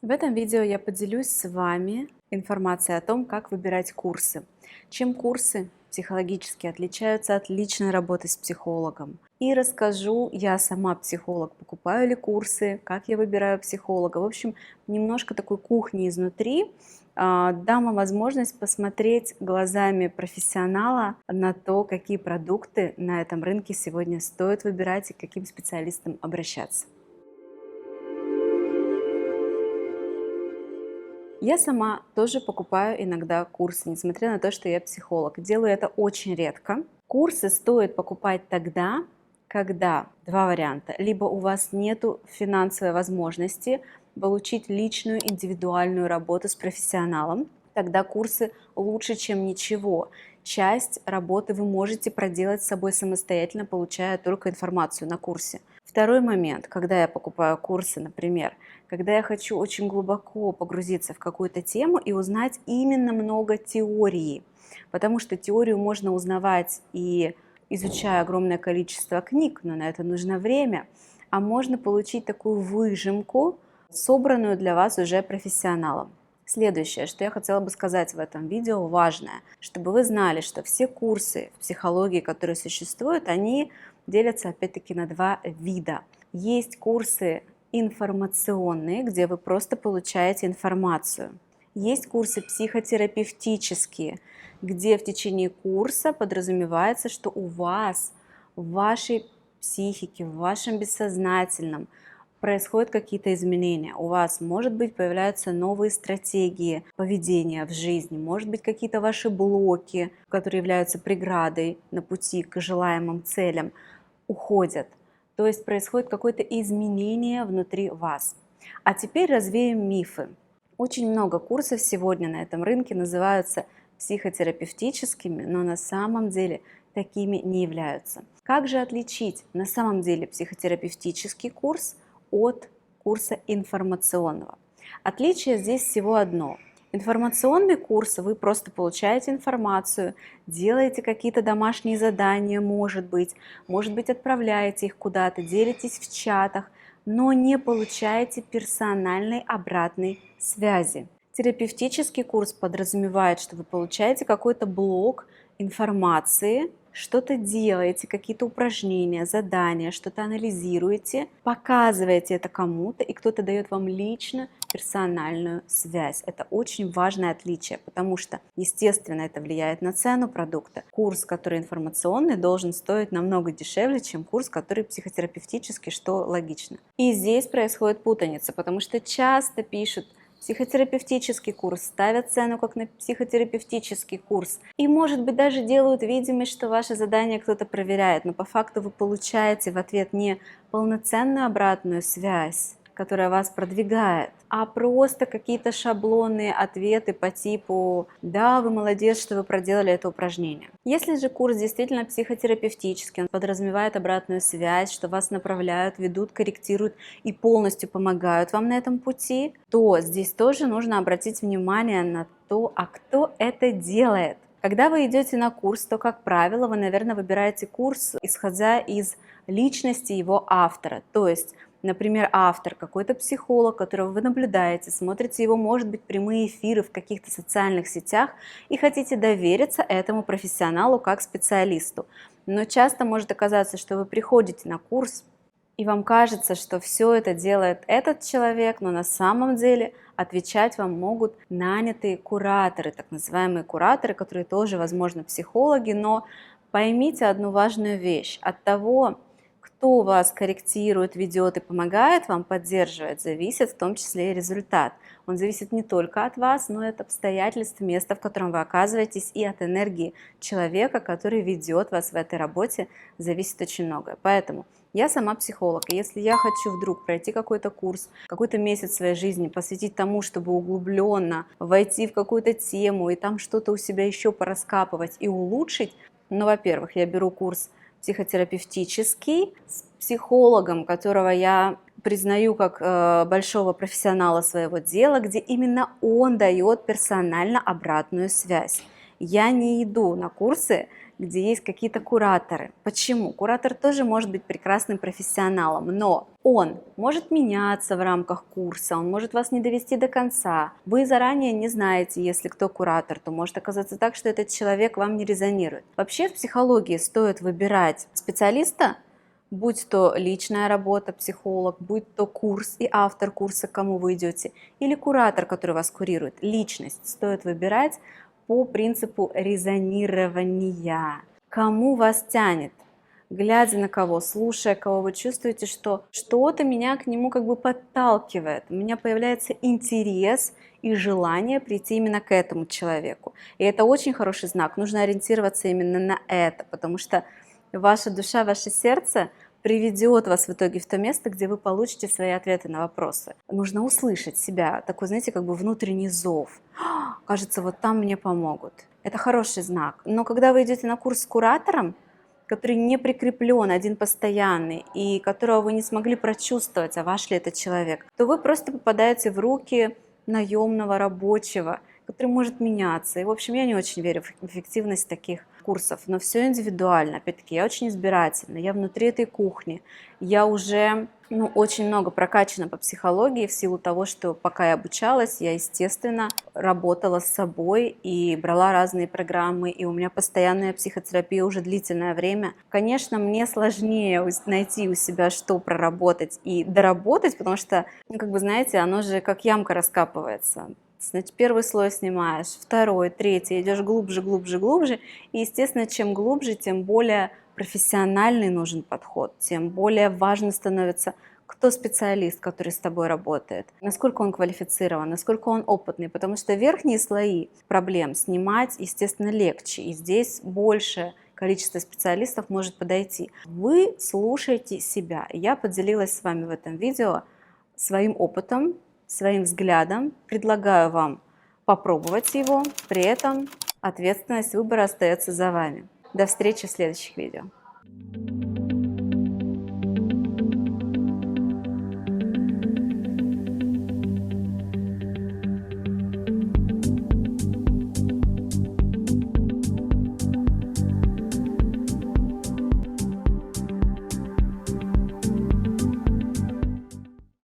В этом видео я поделюсь с вами информацией о том, как выбирать курсы. Чем курсы психологически отличаются от личной работы с психологом. И расскажу, я сама психолог, покупаю ли курсы, как я выбираю психолога. В общем, немножко такой кухни изнутри. Дам вам возможность посмотреть глазами профессионала на то, какие продукты на этом рынке сегодня стоит выбирать и к каким специалистам обращаться. Я сама тоже покупаю иногда курсы, несмотря на то, что я психолог. Делаю это очень редко. Курсы стоит покупать тогда, когда два варианта. Либо у вас нет финансовой возможности получить личную индивидуальную работу с профессионалом, тогда курсы лучше, чем ничего. Часть работы вы можете проделать с собой самостоятельно, получая только информацию на курсе. Второй момент, когда я покупаю курсы, например, когда я хочу очень глубоко погрузиться в какую-то тему и узнать именно много теории, потому что теорию можно узнавать и изучая огромное количество книг, но на это нужно время, а можно получить такую выжимку, собранную для вас уже профессионалом. Следующее, что я хотела бы сказать в этом видео, важное, чтобы вы знали, что все курсы в психологии, которые существуют, они делятся опять-таки на два вида. Есть курсы информационные, где вы просто получаете информацию. Есть курсы психотерапевтические, где в течение курса подразумевается, что у вас, в вашей психике, в вашем бессознательном происходят какие-то изменения. У вас, может быть, появляются новые стратегии поведения в жизни, может быть, какие-то ваши блоки, которые являются преградой на пути к желаемым целям, уходят. То есть происходит какое-то изменение внутри вас. А теперь развеем мифы. Очень много курсов сегодня на этом рынке называются психотерапевтическими, но на самом деле такими не являются. Как же отличить на самом деле психотерапевтический курс от курса информационного? Отличие здесь всего одно. Информационный курс, вы просто получаете информацию, делаете какие-то домашние задания, может быть, отправляете их куда-то, делитесь в чатах, но не получаете персональной обратной связи. Терапевтический курс подразумевает, что вы получаете какой-то блок информации, что-то делаете, какие-то упражнения, задания, что-то анализируете, показываете это кому-то, и кто-то дает вам лично персональную связь. Это очень важное отличие, потому что, естественно, это влияет на цену продукта. Курс, который информационный, должен стоить намного дешевле, чем курс, который психотерапевтический, что логично. И здесь происходит путаница, потому что часто пишут: психотерапевтический курс, ставят цену как на психотерапевтический курс. И, может быть, даже делают видимость, что ваше задание кто-то проверяет, но по факту вы получаете в ответ не полноценную обратную связь, которая вас продвигает, а просто какие-то шаблонные ответы по типу «да, вы молодец, что вы проделали это упражнение». Если же курс действительно психотерапевтический, он подразумевает обратную связь, что вас направляют, ведут, корректируют и полностью помогают вам на этом пути, то здесь тоже нужно обратить внимание на то, а кто это делает. Когда вы идете на курс, то, как правило, вы, наверное, выбираете курс, исходя из личности его автора, то есть например, автор, какой-то психолог, которого вы наблюдаете, смотрите его, может быть, прямые эфиры в каких-то социальных сетях и хотите довериться этому профессионалу как специалисту. Но часто может оказаться, что вы приходите на курс, и вам кажется, что все это делает этот человек, но на самом деле отвечать вам могут нанятые кураторы, так называемые кураторы, которые тоже, возможно, психологи, но поймите одну важную вещь. От того, кто вас корректирует, ведет и помогает вам, поддерживает, зависит в том числе и результат. Он зависит не только от вас, но и от обстоятельств, места, в котором вы оказываетесь, и от энергии человека, который ведет вас в этой работе, зависит очень многое. Поэтому я сама психолог, и если я хочу вдруг пройти какой-то курс, какой-то месяц своей жизни посвятить тому, чтобы углубленно войти в какую-то тему и там что-то у себя еще пораскапывать и улучшить, ну, во-первых, я беру курс психотерапевтический с психологом, которого я признаю как большого профессионала своего дела, где именно он дает персонально обратную связь. Я не иду на курсы, где есть какие-то кураторы. Почему? Куратор тоже может быть прекрасным профессионалом, но он может меняться в рамках курса, он может вас не довести до конца. Вы заранее не знаете, если кто куратор, то может оказаться так, что этот человек вам не резонирует. Вообще в психологии стоит выбирать специалиста, будь то личная работа, психолог, будь то курс и автор курса, к кому вы идете, или куратор, который вас курирует. Личность стоит выбирать по принципу резонирования. Кому вас тянет? Глядя на кого, слушая кого, вы чувствуете, что что-то меня к нему как бы подталкивает. У меня появляется интерес и желание прийти именно к этому человеку. И это очень хороший знак. Нужно ориентироваться именно на это, потому что ваша душа, ваше сердце приведет вас в итоге в то место, где вы получите свои ответы на вопросы. Нужно услышать себя, такой, знаете, как бы внутренний зов. Кажется, вот там мне помогут. Это хороший знак. Но когда вы идете на курс с куратором, который не прикреплен, один постоянный, и которого вы не смогли прочувствовать, а ваш ли это человек, то вы просто попадаете в руки наемного рабочего, который может меняться. И, в общем, я не очень верю в эффективность таких курсов, но все индивидуально. Опять-таки, я очень избирательна, я внутри этой кухни, я уже очень много прокачана по психологии в силу того, что пока я обучалась, я, естественно, работала с собой и брала разные программы, и у меня постоянная психотерапия уже длительное время. Конечно, мне сложнее найти у себя, что проработать и доработать, потому что, как бы, знаете, оно же как ямка раскапывается. Значит, первый слой снимаешь, второй, третий, идешь глубже, глубже, глубже. И, естественно, чем глубже, тем более профессиональный нужен подход, тем более важно становится, кто специалист, который с тобой работает, насколько он квалифицирован, насколько он опытный, потому что верхние слои проблем снимать, естественно, легче, и здесь больше количество специалистов может подойти. Вы слушаете себя. Я поделилась с вами в этом видео своим опытом, своим взглядом, предлагаю вам попробовать его, при этом ответственность выбора остается за вами. До встречи в следующих видео.